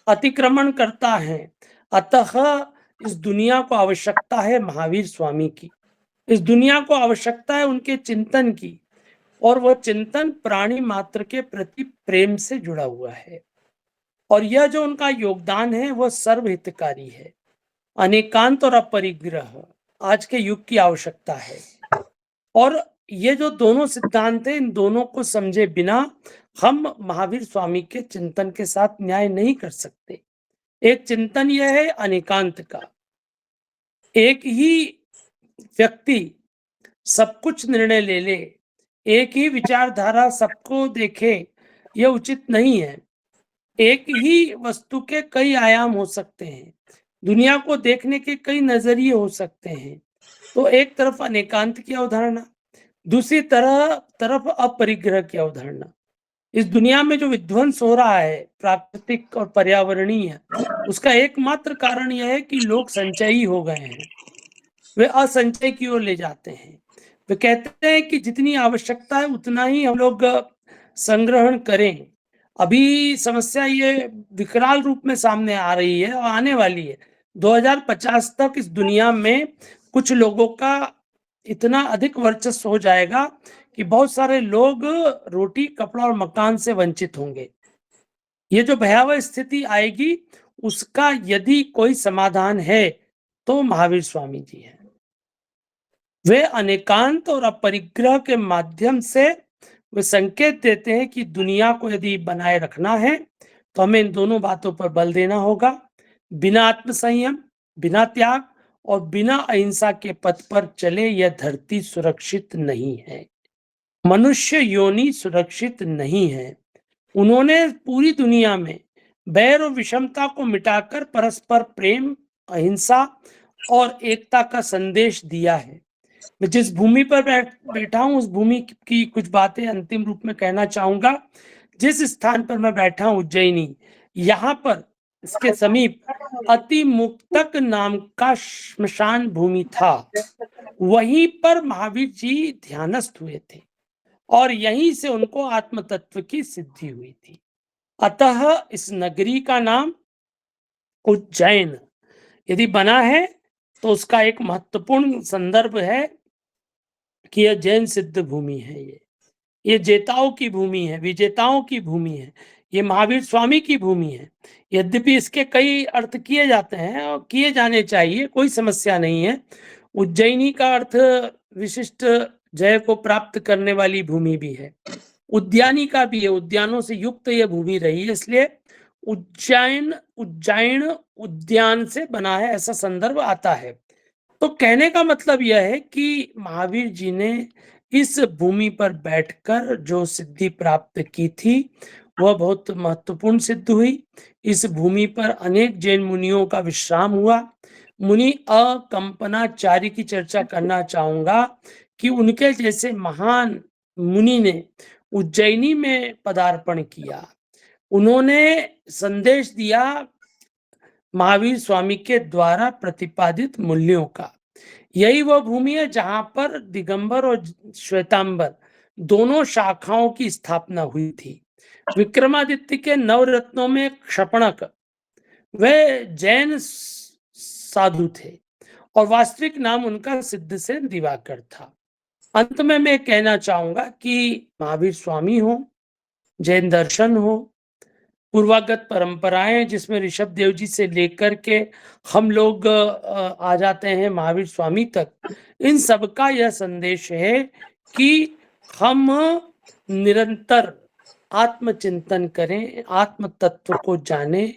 अतिक्रमण करता है। अतः इस दुनिया को आवश्यकता है महावीर स्वामी की, इस दुनिया को आवश्यकता है उनके चिंतन की, और वह चिंतन प्राणी मात्र के प्रति प्रेम से जुड़ा हुआ है। और यह जो उनका योगदान है वह सर्वहितकारी है। अनेकांत और अपरिग्रह आज के युग की आवश्यकता है। और ये जो दोनों सिद्धांत हैं, इन दोनों को समझे बिना हम महावीर स्वामी के चिंतन के साथ न्याय नहीं कर सकते। एक चिंतन यह है अनेकांत का, एक ही व्यक्ति सब कुछ निर्णय ले ले, एक ही विचारधारा सबको देखे, यह उचित नहीं है। एक ही वस्तु के कई आयाम हो सकते हैं, दुनिया को देखने के कई नजरिए हो सकते हैं। तो एक तरफ अनेकांत की अवधारणा, दूसरी तरफ अपरिग्रह की अवधारणा। इस दुनिया में जो विध्वंस हो रहा है प्राकृतिक और पर्यावरणीय, उसका एकमात्र कारण यह है कि लोग संचयी हो गए हैं, वे असंचय की ओर ले जाते हैं। वे कहते हैं कि जितनी आवश्यकता है उतना ही हम लोग संग्रहण करें। अभी समस्या ये विकराल रूप में सामने आ रही है और आने वाली है। 2050 तक इस दुनिया में कुछ लोगों का इतना अधिक वर्चस्व हो जाएगा कि बहुत सारे लोग रोटी, कपड़ा और मकान से वंचित होंगे। ये जो भयावह स्थिति आएगी उसका यदि कोई समाधान है तो महावीर स्वामी जी हैं। वे अनेकांत और अपरिग्रह के माध्यम से वे संकेत देते हैं कि दुनिया को यदि बनाए रखना है तो हमें इन दोनों बातों पर बल देना होगा। बिना आत्मसंयम, बिना त्याग और बिना अहिंसा के पथ पर चले यह धरती सुरक्षित नहीं है, मनुष्य योनि सुरक्षित नहीं है। उन्होंने पूरी दुनिया में बैर और विषमता को मिटाकर परस्पर प्रेम, अहिंसा और एकता का संदेश दिया है। मैं जिस भूमि पर बैठा हूं उस भूमि की कुछ बातें अंतिम रूप में कहना चाहूंगा। जिस स्थान पर मैं बैठा हूं, उज्जैनी, यहाँ पर इसके समीप अति मुक्तक नाम का श्मशान भूमि था। वहीं पर महावीर जी ध्यानस्थ हुए थे और यहीं से उनको आत्म तत्व की सिद्धि हुई थी। अतः इस नगरी का नाम उज्जैन यदि बना है तो उसका एक महत्वपूर्ण संदर्भ है कि यह जैन सिद्ध भूमि है। ये जेताओं की भूमि है, विजेताओं की भूमि है, ये महावीर स्वामी की भूमि है। यद्यपि इसके कई अर्थ किए जाते हैं और किए जाने चाहिए, कोई समस्या नहीं है। उज्जैनी का अर्थ विशिष्ट जय को प्राप्त करने वाली भूमि भी है, उद्यानी का भी है, उद्यानों से युक्त यह भूमि रही है, इसलिए उज्जैन उद्यान से बना है, ऐसा संदर्भ आता है। तो कहने का मतलब यह है कि महावीर जी ने इस भूमि पर बैठकर जो सिद्धि प्राप्त की थी वह बहुत महत्वपूर्ण सिद्ध हुई। इस भूमि पर अनेक जैन मुनियों का विश्राम हुआ। मुनि अकंपनाचार्य की चर्चा करना चाहूंगा कि उनके जैसे महान मुनि ने उज्जैनी में पदार्पण किया। उन्होंने संदेश दिया महावीर स्वामी के द्वारा प्रतिपादित मूल्यों का। यही वो भूमि है जहां पर दिगंबर और श्वेतांबर दोनों शाखाओं की स्थापना हुई थी। विक्रमादित्य के नवरत्नों में क्षपणक वह जैन साधु थे और वास्तविक नाम उनका सिद्धसेन दिवाकर था। अंत में मैं कहना चाहूंगा कि महावीर स्वामी हो, जैन दर्शन हो, पूर्वागत परंपराएं जिसमें ऋषभ देव जी से लेकर के हम लोग आ जाते हैं महावीर स्वामी तक, इन सबका यह संदेश है कि हम निरंतर आत्मचिंतन करें, आत्म तत्व को जानें,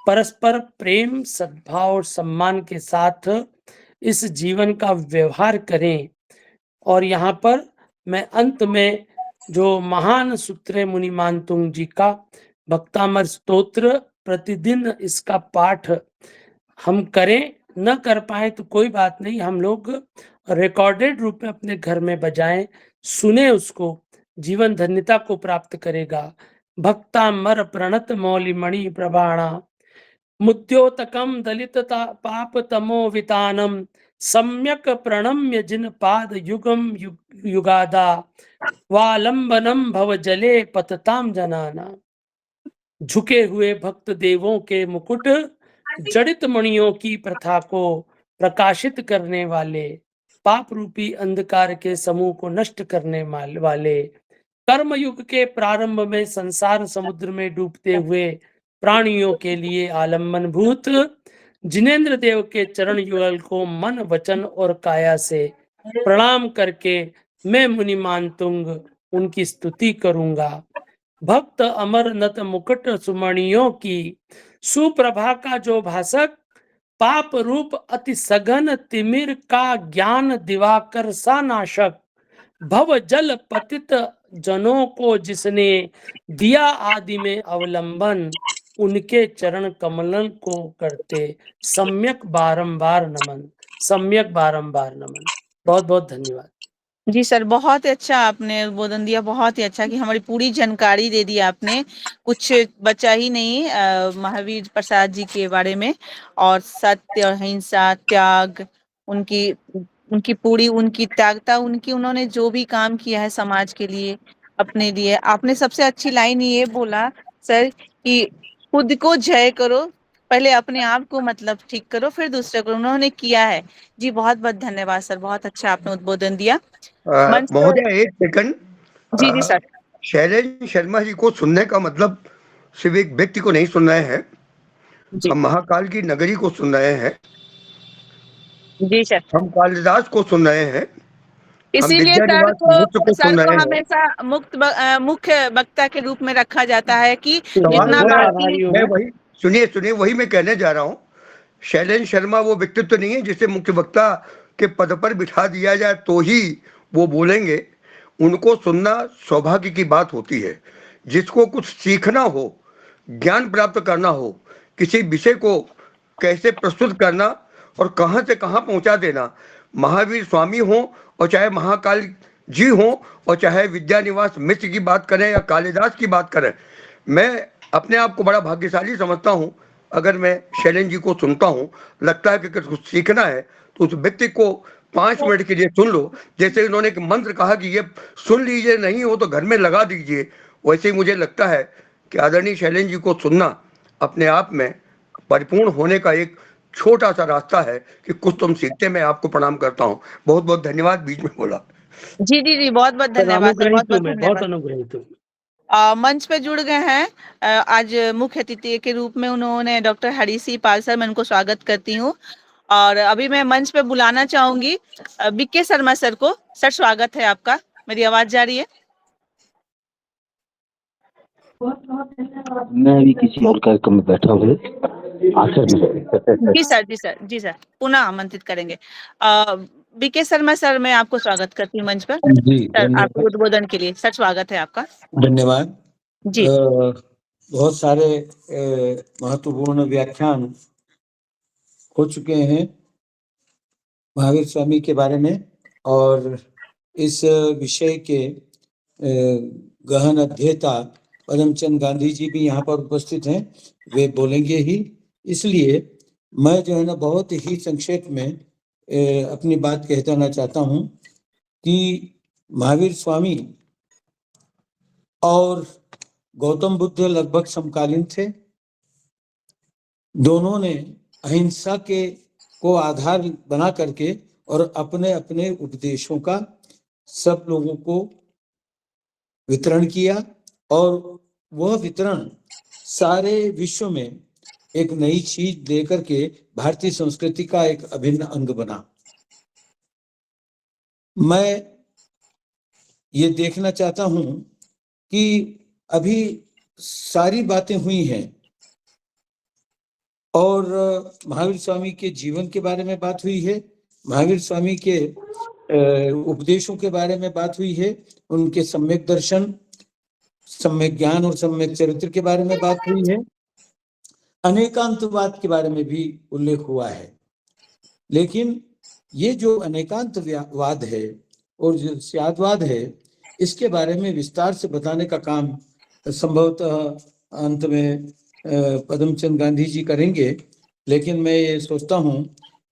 परस्पर प्रेम, सद्भाव और सम्मान के साथ इस जीवन का व्यवहार करें। और यहाँ पर मैं अंत में जो महान सूत्र मुनि मानतुंग जी का भक्तामर स्तोत्र, प्रतिदिन इसका पाठ हम करें, न कर पाए तो कोई बात नहीं, हम लोग रिकॉर्डेड रूप में अपने घर में बजाएं, सुने उसको, जीवन धन्यता को प्राप्त करेगा। भक्तामर प्रणत मौलिमणि प्रभाणा मुद्योतकम दलित पाप तमो वितानम सम्यक प्रणम्य जिन पाद युगम युगादा वालंबनम भव जले पतताम जनाना। झुके हुए भक्त देवों के मुकुट, जड़ित मणियों की प्रथा को प्रकाशित करने वाले, पाप रूपी अंधकार के समूह को नष्ट करने वाले, कर्मयुग के प्रारंभ में संसार समुद्र में डूबते हुए प्राणियों के लिए आलम्बन भूत जिनेन्द्र देव के चरण युगल को मन, वचन और काया से प्रणाम करके मैं मुनि मानतुंग उनकी स्तुति करूंगा। भक्त अमर नत मुकुट सुमणियों की सुप्रभा का जो भासक, पाप रूप अति सघन तिमिर का ज्ञान दिवाकर सा नाशक, भव जल पतित जनों को जिसने दिया आदि में अवलंबन, उनके चरण कमलन को करते सम्यक बारंबार नमन, सम्यक बारंबार नमन। बहुत बहुत धन्यवाद। जी सर, बहुत ही अच्छा आपने उद्बोधन दिया, बहुत ही अच्छा कि हमारी पूरी जानकारी दे दी आपने, कुछ बचा ही नहीं महावीर प्रसाद जी के बारे में। और सत्य, अहिंसा, त्याग, उनकी पूरी उनकी त्यागता, उन्होंने जो भी काम किया है समाज के लिए, अपने लिए। आपने सबसे अच्छी लाइन ये बोला सर कि खुद को जय करो, पहले अपने आप को मतलब ठीक करो, फिर दूसरे को। उन्होंने किया है। जी बहुत बहुत धन्यवाद सर, बहुत अच्छा आपने उद्बोधन दिया। महोदय एक सेकंड। जी जी सर। शैलेंद्र शर्मा जी को सुनने का मतलब सिर्फ एक व्यक्ति को नहीं सुन रहे हैं, हम महाकाल की नगरी को सुन रहे हैं। जी सर। हम कालिदास को सुन रहे हैं, इसीलिए सर को हमेशा मुख्य वक्ता के रूप में रखा जाता है कि जितना बाकी। सुनिए वही मैं कहने जा रहा हूँ। शैलेंद्र शर्मा वो व्यक्तित्व नहीं है जिसे मुख्य वक्ता के पद पर बिठा दिया जाए तो ही वो बोलेंगे। उनको सुनना सौभाग्य की बात होती है। जिसको कुछ सीखना हो, ज्ञान प्राप्त करना हो, किसी विषय को कैसे प्रस्तुत करना और कहाँ से कहाँ पहुँचा देना, महावीर स्वामी हो और चाहे महाकाल जी हो और चाहे विद्यानिवास मिश्र की बात करें या कालिदास की बात करें, मैं अपने आप को बड़ा भाग्यशाली समझता हूँ अगर मैं शैलेंद्र जी को सुनता हूँ। लगता है कि अगर कुछ सीखना है तो उस व्यक्ति को 5 मिनट के लिए सुन लो। जैसे उन्होंने एक मंत्र कहा कि ये सुन लीजिए, नहीं हो तो घर में लगा दीजिए, वैसे ही मुझे लगता है कि आदरणीय शैलेंद्र जी को सुनना अपने आप में परिपूर्ण होने का एक छोटा सा रास्ता है कि कुछ तुम सीखते। मैं आपको प्रणाम करता हूँ। बहुत बहुत धन्यवाद, बीच में बोला। जी जी जी, बहुत बहुत धन्यवाद, बहुत अनुग्रहित हूँ। मंच पे जुड़ गए हैं आज मुख्य अतिथि के रूप में उन्होंने डॉक्टर हरीसी पाल सर, मैं उनको स्वागत करती हूँ। और अभी मैं मंच पे बुलाना चाहूंगी बीके शर्मा सर को। सर स्वागत है आपका, मेरी आवाज जा रही है? मैं अभी किसी और कार्यक्रम में बैठा हूँ जी सर, जी सर, जी सर, पुनः आमंत्रित करेंगे। बीके शर्मा सर, मैं आपको स्वागत करती हूँ मंच पर। जी सर आपके उद्बोधन के लिए सर स्वागत है आपका। धन्यवाद जी। बहुत सारे महत्वपूर्ण व्याख्यान हो चुके हैं महावीर स्वामी के बारे में, और इस विषय के गहन अध्येता परमचंद गांधी जी भी यहाँ पर उपस्थित हैं, वे बोलेंगे ही। इसलिए मैं जो है ना बहुत ही संक्षेप में अपनी बात कह देना चाहता हूँ कि महावीर स्वामी और गौतम बुद्ध लगभग समकालीन थे। दोनों ने अहिंसा को आधार बना करके और अपने अपने उपदेशों का सब लोगों को वितरण किया और वह वितरण सारे विश्व में एक नई चीज लेकर के भारतीय संस्कृति का एक अभिन्न अंग बना। मैं ये देखना चाहता हूं कि अभी सारी बातें हुई हैं और महावीर स्वामी के जीवन के बारे में बात हुई है, महावीर स्वामी के उपदेशों के बारे में बात हुई है, उनके सम्यक दर्शन, सम्यक ज्ञान और सम्यक चरित्र के बारे में बात हुई है, अनेकांतवाद के बारे में भी उल्लेख हुआ है। लेकिन ये जो अनेकांतवाद है और जो स्यादवाद है, इसके बारे में विस्तार से बताने का काम संभवतः अंत में पद्मचंद गांधी जी करेंगे। लेकिन मैं ये सोचता हूँ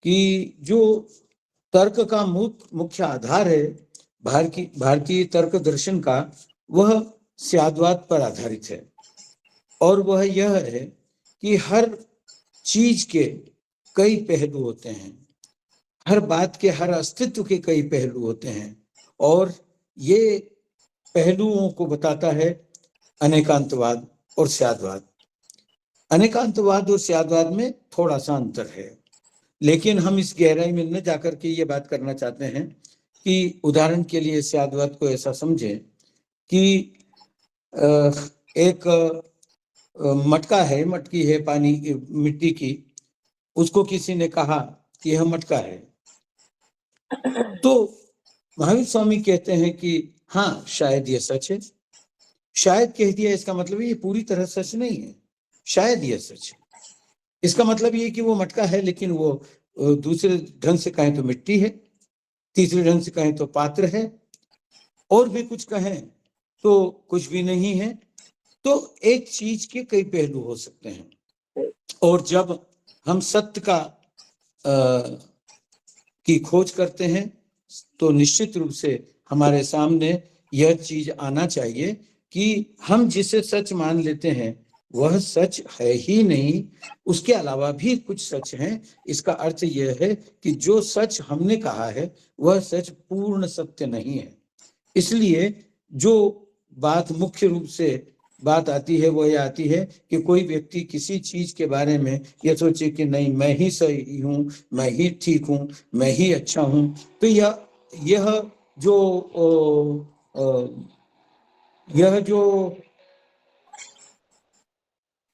कि जो तर्क का मुख्य आधार है भारतीय तर्क दर्शन का, वह स्यादवाद पर आधारित है और वह यह है कि हर चीज के कई पहलू होते हैं, हर बात के, हर अस्तित्व के कई पहलू होते हैं और ये पहलुओं को बताता है अनेकांतवाद और स्यादवाद। अनेकांतवाद और स्यादवाद में थोड़ा सा अंतर है, लेकिन हम इस गहराई में न जाकर के ये बात करना चाहते हैं कि उदाहरण के लिए स्यादवाद को ऐसा समझें कि एक मटका है, मटकी है पानी मिट्टी की, उसको किसी ने कहा कि यह मटका है, तो महावीर स्वामी कहते हैं कि हाँ शायद ये सच है। शायद कह दिया, इसका मतलब ये पूरी तरह सच नहीं है, शायद ये सच है। इसका मतलब ये कि वो मटका है, लेकिन वो दूसरे ढंग से कहें तो मिट्टी है, तीसरे ढंग से कहें तो पात्र है, और भी कुछ कहें तो कुछ भी नहीं है। तो एक चीज के कई पहलू हो सकते हैं और जब हम सत्य की खोज करते हैं तो निश्चित रूप से हमारे सामने यह चीज आना चाहिए कि हम जिसे सच मान लेते हैं वह सच है ही नहीं, उसके अलावा भी कुछ सच हैं। इसका अर्थ यह है कि जो सच हमने कहा है वह सच पूर्ण सत्य नहीं है। इसलिए जो बात मुख्य रूप से बात आती है वो यह आती है कि कोई व्यक्ति किसी चीज के बारे में यह सोचे कि नहीं मैं ही सही हूँ, मैं ही ठीक हूँ, मैं ही अच्छा हूँ, तो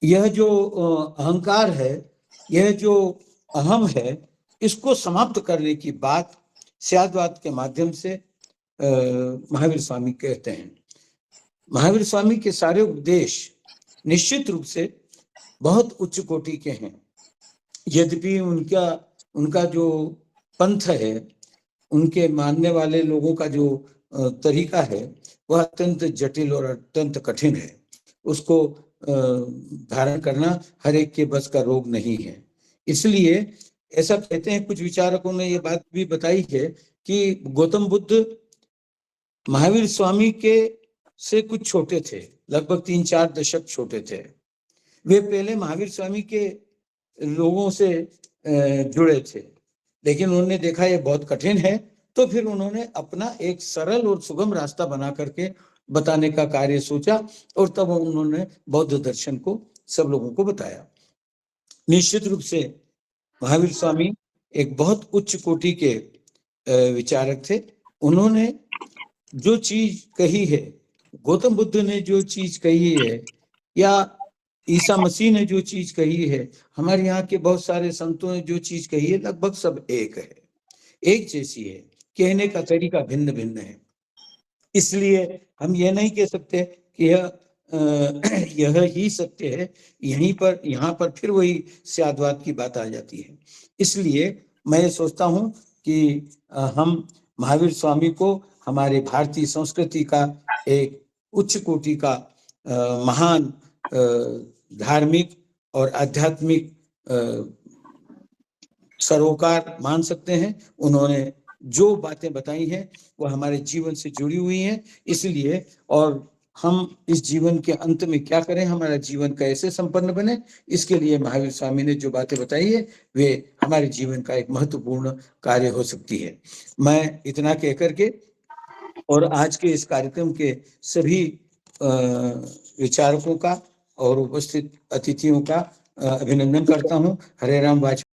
यह जो अहंकार है, यह जो अहम है, इसको समाप्त करने की बात स्यादवाद के माध्यम से महावीर स्वामी कहते हैं। महावीर स्वामी के सारे उपदेश निश्चित रूप से बहुत उच्च कोटि के हैं, यद्यपि उनका जो पंथ है, उनके मानने वाले लोगों का जो तरीका है वह अत्यंत जटिल और अत्यंत कठिन है। उसको धारण करना हर एक के बस का रोग नहीं है। इसलिए ऐसा कहते हैं, कुछ विचारकों ने ये बात भी बताई है कि गौतम बुद्ध महावीर स्वामी के से कुछ छोटे थे, लगभग 3-4 दशक छोटे थे। वे पहले महावीर स्वामी के लोगों से जुड़े थे, लेकिन उन्होंने देखा ये बहुत कठिन है, तो फिर उन्होंने अपना एक सरल और सुगम रास्ता बना करके बताने का कार्य सोचा और तब उन्होंने बौद्ध दर्शन को सब लोगों को बताया। निश्चित रूप से महावीर स्वामी एक बहुत उच्च कोटि के विचारक थे। उन्होंने जो चीज कही है, गौतम बुद्ध ने जो चीज कही है, या ईसा मसीह ने जो चीज कही है, हमारे यहाँ के बहुत सारे संतों ने जो चीज कही है, लगभग सब एक है, एक जैसी है। कहने का तरीका भिन्न भिन्न है। इसलिए हम यह नहीं कह सकते कि यह ही सत्य है। यहाँ पर फिर वही स्यादवाद की बात आ जाती है। इसलिए मैं सोचता हूँ कि हम महावीर स्वामी को हमारे भारतीय संस्कृति का एक उच्च कोटि का महान धार्मिक और आध्यात्मिक सरोकार मान सकते हैं। उन्होंने जो बातें बताई हैं वो हमारे जीवन से जुड़ी हुई हैं, इसलिए और हम इस जीवन के अंत में क्या करें, हमारा जीवन कैसे संपन्न बने, इसके लिए महावीर स्वामी ने जो बातें बताई है वे हमारे जीवन का एक महत्वपूर्ण कार्य हो सकती है। मैं इतना कह करके और आज के इस कार्यक्रम के सभी विचारकों का और उपस्थित अतिथियों का अभिनंदन करता हूँ। हरे राम वाजपेयी।